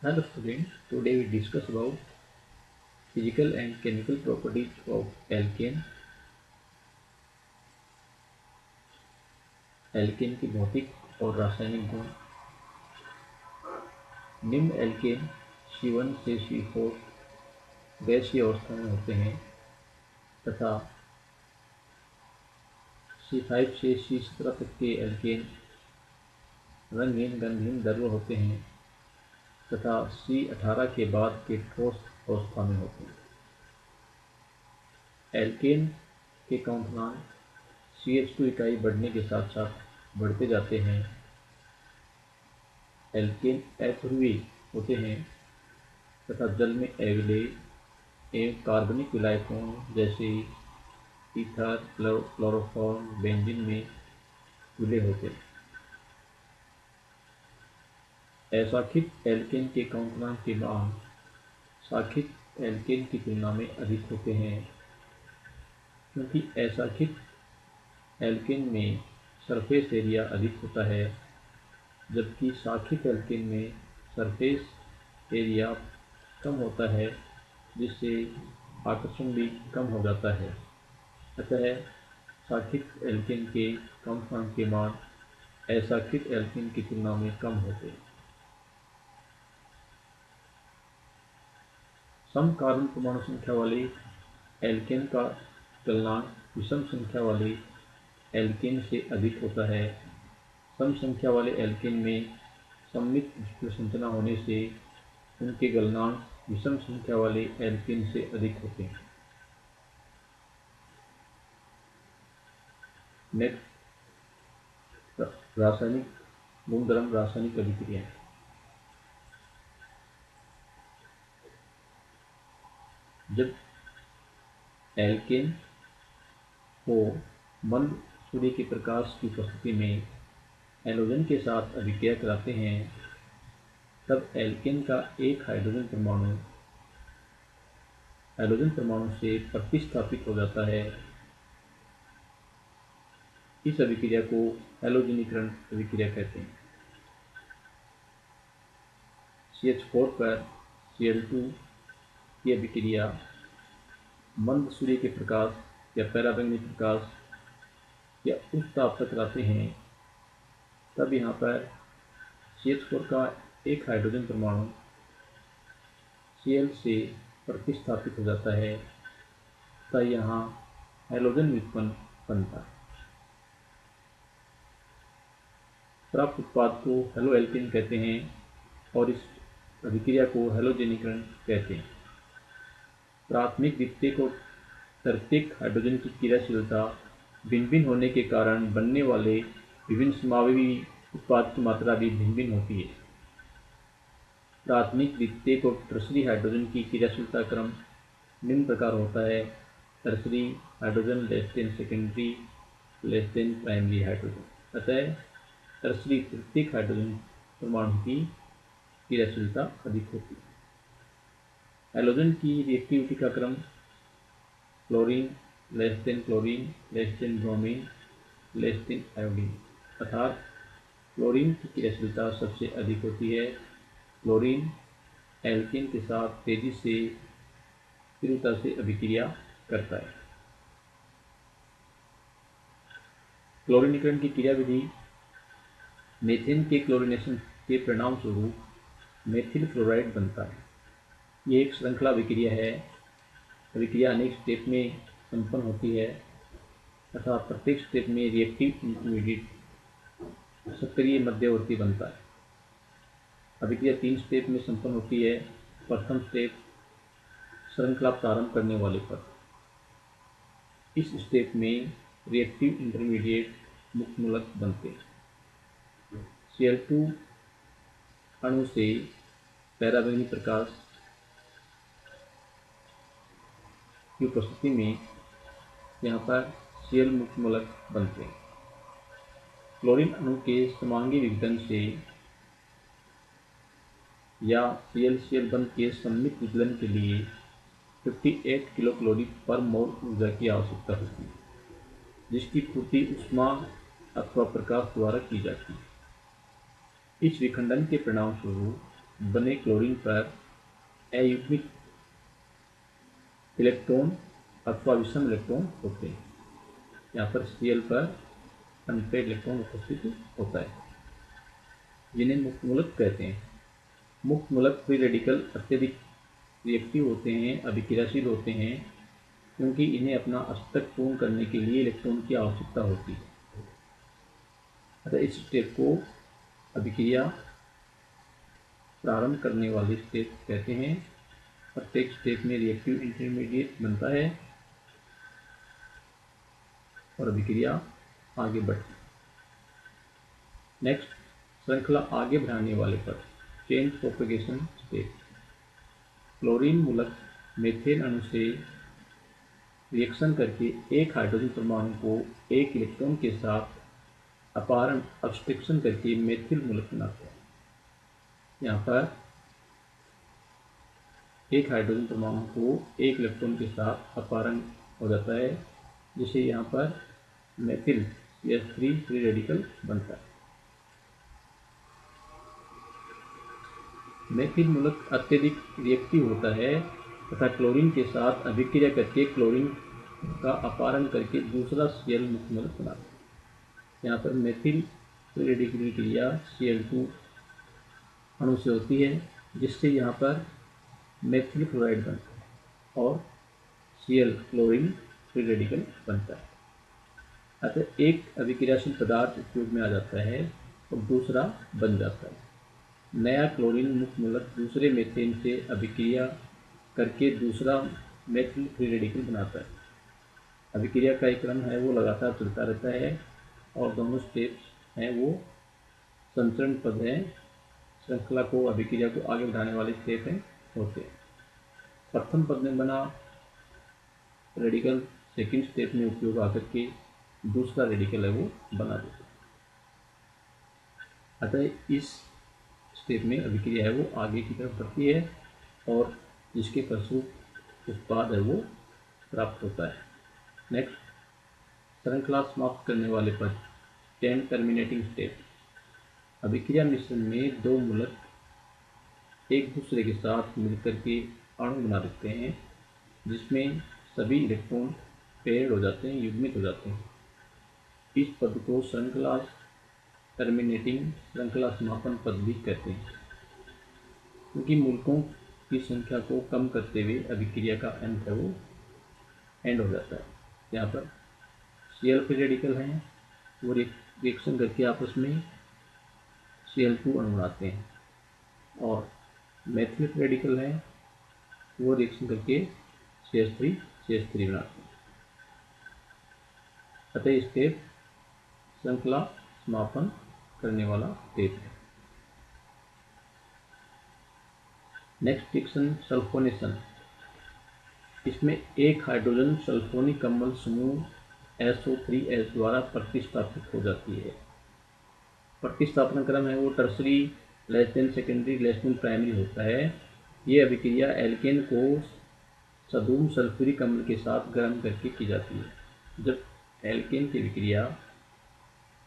Hello students, today we discuss about physical and chemical properties of alkane, alkane की भौतिक और रासायनिक गुण। निम्न एल्केन C1 से C4 गैसीय अवस्था में होते हैं तथा C5 से C17 तक के एल्केन रंगहीन गंधहीन द्रव्य होते हैं तथा C18 के बाद के ठोस अवस्था में होते हैं। एल्केन के कंपाउंड CH2 इकाई बढ़ने के साथ साथ बढ़ते जाते हैं। एल्केन अध्रुवीय होते हैं तथा जल में अविलेय एवं कार्बनिक विलायकों जैसे ईथर, क्लोरोफॉर्म, बेंजीन में विलय होते हैं। अशाखित एल्केन के कंपाउंड के मान शाखित एल्केन की तुलना में अधिक होते हैं क्योंकि अशाखित एल्केन में सरफेस एरिया अधिक होता है जबकि शाखित एल्केन में सरफेस एरिया कम होता है जिससे आकर्षण भी कम हो जाता है। अतः शाखित एल्केन के कंपाउंड के मान अशाखित एल्केन की तुलना में कम होते हैं। सम कार्बन परमाणु संख्या वाले एल्केन का गलनांक विषम संख्या वाले एल्केन से अधिक होता है। सम संख्या वाले एल्केन में सममित विस्फुट संरचना होने से उनके गलनांक विषम संख्या वाले एल्केन से अधिक होते हैं। नेक्स्ट, रासायनिक गुणधर्म, रासायनिक अभिक्रिया। जब एल्केन को मंद सूर्य के प्रकाश की उपस्थिति में हैलोजन के साथ अभिक्रिया कराते हैं तब एल्केन का एक हाइड्रोजन परमाणु से प्रतिस्थापित हो जाता है। इस अभिक्रिया को हैलोजनीकरण अभिक्रिया कहते हैं। CH4 पर Cl2 की अभिक्रिया मंद सूर्य के प्रकाश या पराबैंगनी प्रकाश या उच्च ताप तक कराते हैं तब यहाँ पर CH4 का एक हाइड्रोजन परमाणु Cl से प्रतिस्थापित हो जाता है तथा यहाँ हैलोजन व्युत्पन्न बनता है। प्राप्त उत्पाद को हैलो एल्केन कहते हैं और इस अभिक्रिया को हैलोजनीकरण कहते हैं। प्राथमिक द्वितीयक और तृतीयक हाइड्रोजन की क्रियाशीलता भिन्न भिन्न होने के कारण बनने वाले विभिन्न समावयवी उत्पाद की मात्रा भी भिन्न भिन्न होती है। प्राथमिक द्वितीयक और टर्शरी हाइड्रोजन की क्रियाशीलता क्रम निम्न प्रकार होता है: tertiary hydrogen less than secondary less than primary hydrogen. अतः टर्शरी तृतीयक हाइड्रोजन परमाणु की क्रियाशीलता अधिक होती है। हैलोजन की रिएक्टिविटी का क्रम chlorine less than bromine less than iodine, अर्थात क्लोरीन की क्रियाशीलता सबसे अधिक होती है। क्लोरीन एल्केन के साथ तेजी से तीव्रता से अभिक्रिया करता है। क्लोरीनीकरण की क्रियाविधि मीथेन के क्लोरीनेशन के परिणाम स्वरूप मेथिल क्लोराइड बनता है। ये एक श्रृंखला अभिक्रिया है। अभिक्रिया अनेक स्टेप में संपन्न होती है तथा प्रत्येक स्टेप में रिएक्टिव इंटरमीडिएट सक्रिय मध्यवर्ती बनता है। अभिक्रिया 3 स्टेप में संपन्न होती है। प्रथम स्टेप श्रृंखला प्रारंभ करने वाले पर। इस स्टेप में रिएक्टिव इंटरमीडिएट मुक्त मूलक बनते हैं। Cl2 अणु से पराबैंगनी प्रकाश की उपस्थिति में यहाँ पर Cl मुक्त मूलक बनते हैं। क्लोरीन अणु के समांगी विघटन से या Cl बंध के सममित विचलन के लिए 58 किलो कैलोरी पर मोल ऊर्जा की आवश्यकता होती है जिसकी पूर्ति ऊष्मा अथवा प्रकाश द्वारा की जाती है। इस विखंडन के परिणाम स्वरूप बने क्लोरीन पर अयुग्मित इलेक्ट्रॉन अथवा विषम इलेक्ट्रॉन होते हैं। यहाँ पर Cl पर अनपेड इलेक्ट्रॉन उपस्थित होता है, जिन्हें मुक्त मूलक कहते हैं। मुक्त मूलक फ्री रेडिकल अत्यधिक रिएक्टिव होते हैं, अभिक्रियाशील होते हैं, क्योंकि इन्हें अपना अष्टक पूर्ण करने के लिए इलेक्ट्रॉन की आवश्यकता होती है। अतः इस स्टेप को अभिक्रिया प्रारंभ करने वाली स्टेप कहते हैं। प्रत्येक स्टेप में रिएक्टिव इंटरमीडिएट बनता है और अभिक्रिया आगे बढ़ती है। नेक्स्ट, श्रृंखला आगे बढ़ाने वाले पद, चेन प्रोपेगेशन स्टेप। क्लोरीन मूलक मेथेन अणु से रिएक्शन करके एक हाइड्रोजन परमाणु को एक इलेक्ट्रॉन के साथ अपहरण अब्स्ट्रक्शन करके मेथिल मूलक बनाता है। यहाँ पर एक हाइड्रोजन परमाणु को एक इलेक्ट्रॉन के साथ अपहरण हो जाता है, जिसे यहाँ पर मेथिल CH3 फ्री रेडिकल बनता है। मेथिल मूलक अत्यधिक रिएक्टिव होता है तथा क्लोरीन के साथ अभिक्रिया करके क्लोरीन का अपहरण करके दूसरा Cl मुक्त मूलक बनाता है। यहाँ पर मेथिल फ्री रेडिकल की क्रिया Cl2 अणु से होती है, जिससे यहाँ पर मेथिल क्लोराइड बनता है और Cl क्लोरीन फ्री रेडिकल बनता है। अतः एक अभिक्रियाशील पदार्थ उपयोग में आ जाता है और दूसरा बन जाता है। नया क्लोरीन मुक्त मूलक दूसरे मेथेन से अभिक्रिया करके दूसरा मेथिल फ्री रेडिकल बनाता है। अभिक्रिया का एक क्रम है वो लगातार चलता रहता है और दोनों स्टेप्स हैं वो संचरण पद हैं, श्रृंखला को अभिक्रिया को आगे बढ़ाने वाले स्टेप हैं होते हैं। प्रथम पद में बना रेडिकल सेकंड स्टेप में उपयोग आकर के दूसरा रेडिकल है वो बना देता है। अतः इस स्टेप में अभिक्रिया है वो आगे की तरफ बढ़ती है और जिसके फलस्वरूप उत्पाद है वो प्राप्त होता है। नेक्स्ट, श्रृंखला समाप्त करने वाले पद, चेन टर्मिनेटिंग स्टेप। अभिक्रिया मिश्रण में दो मूलक एक दूसरे के साथ मिलकर के अणु बना देते हैं, जिसमें सभी इलेक्ट्रॉन पेयर्ड हो जाते हैं, युग्मित हो जाते हैं। इस पद को श्रृंखला टर्मिनेटिंग, श्रृंखला समापन पद भी कहते हैं, क्योंकि मूलकों की संख्या को कम करते हुए अभिक्रिया का अंत है वो एंड हो जाता है। यहाँ पर Cl फ्री रेडिकल हैं, वो रिएक्शन करके आपस में Cl2 अणु बनाते हैं और मेथिल फ्री रेडिकल हैं, वो रिएक्शन करके CH3 बनाते हैं। अतः स्टेप श्रृंखला समापन करने वाला स्टेप है। Next reaction sulphonation. इसमें एक हाइड्रोजन सल्फोनिक अम्ल समूह SO3H द्वारा प्रतिस्थापित हो जाती है। प्रतिस्थापन क्रम है वो tertiary less than secondary less than primary होता है। ये अभिक्रिया एल्केन को सदूम सल्फ्यूरिक अम्ल के साथ गर्म करके की जाती है। जब एल्केन की अभिक्रिया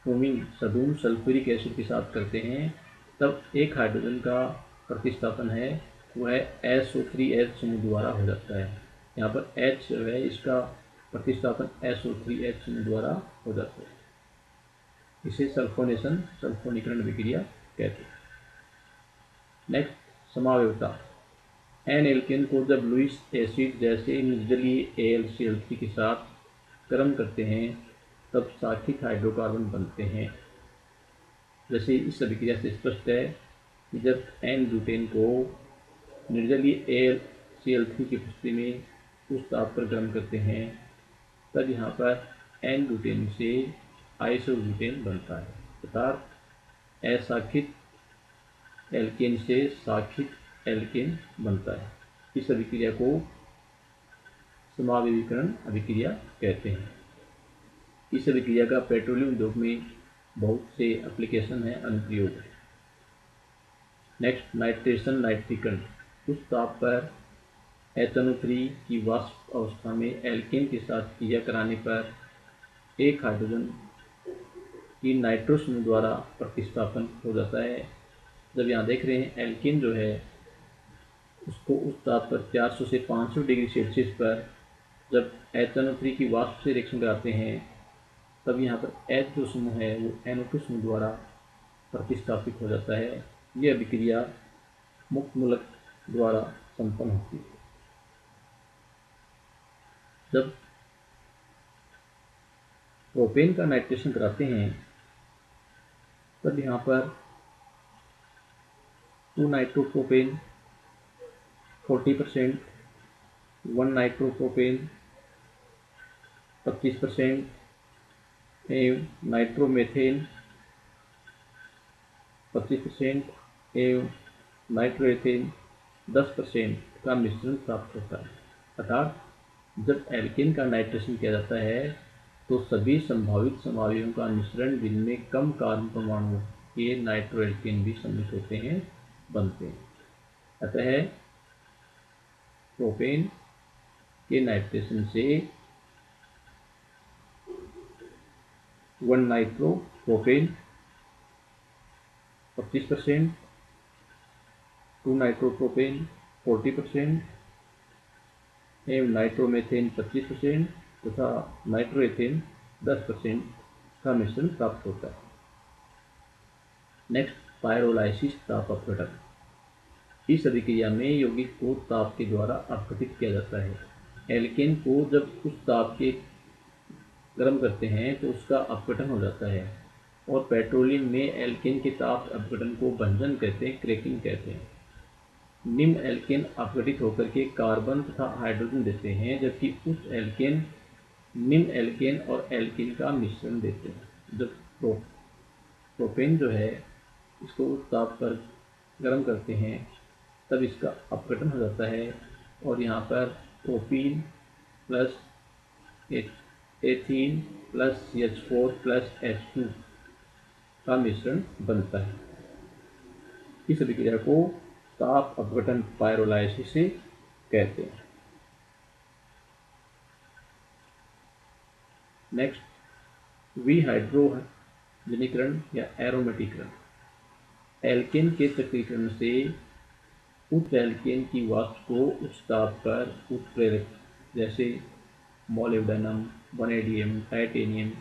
फ्रोमिन सदूम सल्फ्यूरिक एसिड के साथ करते हैं, तब एक हाइड्रोजन का प्रतिस्थापन है वह SO3H समूह द्वारा हो जाता है। यहाँ पर H जो है इसका प्रतिस्थापन SO3H समूह द्वारा हो जाता है। इसे सल्फोनेशन, सल्फोनीकरण अभिक्रिया कहते हैं। नेक्स्ट, समावयवता। एन एल्केन को जब लुईस एसिड जैसे निर्जलीय AlCl3 के साथ गर्म करते हैं तब साखित हाइड्रोकार्बन बनते हैं। जैसे इस अभिक्रिया से स्पष्ट है कि जब एन ब्यूटेन को निर्जलीय AlCl3 की उपस्थिति में उस ताप पर गर्म करते हैं तब यहाँ पर एन ब्यूटेन से आइसोब्यूटेन बनता है, अर्थात असाखित एल्केन से साखित एल्केन बनता है। इस अभिक्रिया को समावयवीकरण अभिक्रिया कहते हैं। इस अभिक्रिया का पेट्रोलियम उद्योग में बहुत से एप्लीकेशन है, अनुप्रयोग है। नेक्स्ट, नाइट्रेशन नाइट्रीकरण। उस ताप पर HNO3 की वाष्प अवस्था में एल्केन के साथ क्रिया कराने पर एक हाइड्रोजन की नाइट्रो समूह द्वारा प्रतिस्थापन हो जाता है जब यहाँ देख रहे हैं एल्केन जो है उसको उस ताप पर 400 से 500 डिग्री सेल्सियस पर जब HNO3 की वाष्प से रिएक्शन कराते हैं तब यहाँ पर H जो समूह है वो NO2 समूह द्वारा प्रतिस्थापित हो जाता है। यह अभिक्रिया मुक्त मूलक द्वारा संपन्न होती है। जब प्रोपेन का नाइट्रेशन कराते हैं तब यहाँ पर 2 नाइट्रोप्रोपेन 40%, 1 नाइट्रोप्रोपेन 25% एवं नाइट्रोमेथेन 25% एवं नाइट्रोएथेन 10% का मिश्रण प्राप्त होता है। अर्थात जब एल्केन का नाइट्रेशन किया जाता है तो सभी संभावित समावयवों का मिश्रण जिनमें कम कार्बन परमाणु के नाइट्रोएल्केन भी सम्मिलित होते हैं बनते हैं। अतः प्रोपेन के नाइट्रेशन से 1 नाइट्रोप्रोपेन 25%, 2 नाइट्रोप्रोपेन 40% एवं नाइट्रोमेथेन 25% तथा नाइट्रोएथेन 10% का मिश्रण प्राप्त होता है। नेक्स्ट, पायरोलाइसिस ताप अपघटन। इस अभिक्रिया में यौगिक को ताप के द्वारा अपघटित किया जाता है। एल्केन को जब उस ताप के गर्म करते हैं तो उसका अपघटन हो जाता है और पेट्रोलियम में एल्केन के ताप अपघटन को भंजन कहते हैं, क्रैकिंग कहते हैं। निम्न एल्केन अपघटित होकर के कार्बन तथा हाइड्रोजन देते हैं जबकि उच्च एल्केन निम्न एल्केन और एल्केन का मिश्रण देते हैं। जब प्रोपेन जो है इसको उस ताप पर गर्म करते हैं तब इसका अपघटन हो जाता है और यहाँ पर propene plus ethene plus CH4 plus H2 का मिश्रण बनता है। इस अभिक्रिया को ताप अपघटन पायरोलाइसिस से कहते हैं। नेक्स्ट, विहाइड्रोजनीकरण या एरोमेटिकरण। एल्केन के चक्रीकरण से उच्च एल्केन की वाष्प को उच्च ताप पर उत्प्रेरक जैसे मोलिब्डेनम, वनेडियम, टाइटेनियम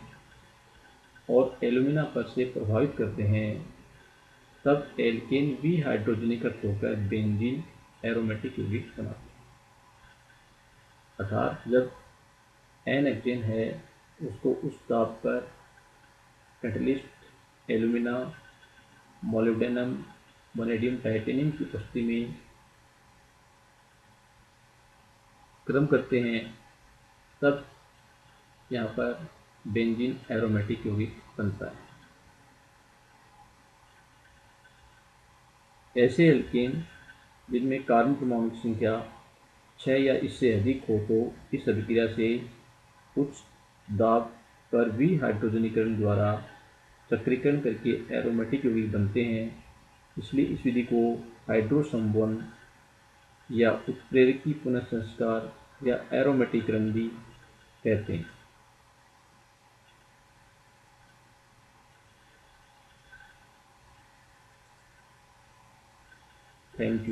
और एल्यूमिना पर से प्रभावित करते हैं तब एल्केन विहाइड्रोजनीकृत होकर बेंजीन एरोमेटिक यौगिक बनाते हैं। अर्थात जब N-हेक्सेन है उसको उस ताप पर catalyst alumina, molybdenum, vanadium, titanium की उपस्थिति में गर्म करते हैं तब यहाँ पर बेंजीन एरोमेटिक यौगिक बनता है। ऐसे एल्केन जिनमें कार्बन परमाणु की संख्या 6 या इससे अधिक हो तो इस अभिक्रिया से उच्च दाब पर विहाइड्रोजनीकरण द्वारा चक्रीकरण करके एरोमेटिक यौगिक बनते हैं। इसलिए इस विधि को हाइड्रोसंवहन या उत्प्रेरकी पुनर्संस्कार या एरोमेटिकरण भी कहते हैं। Thank you.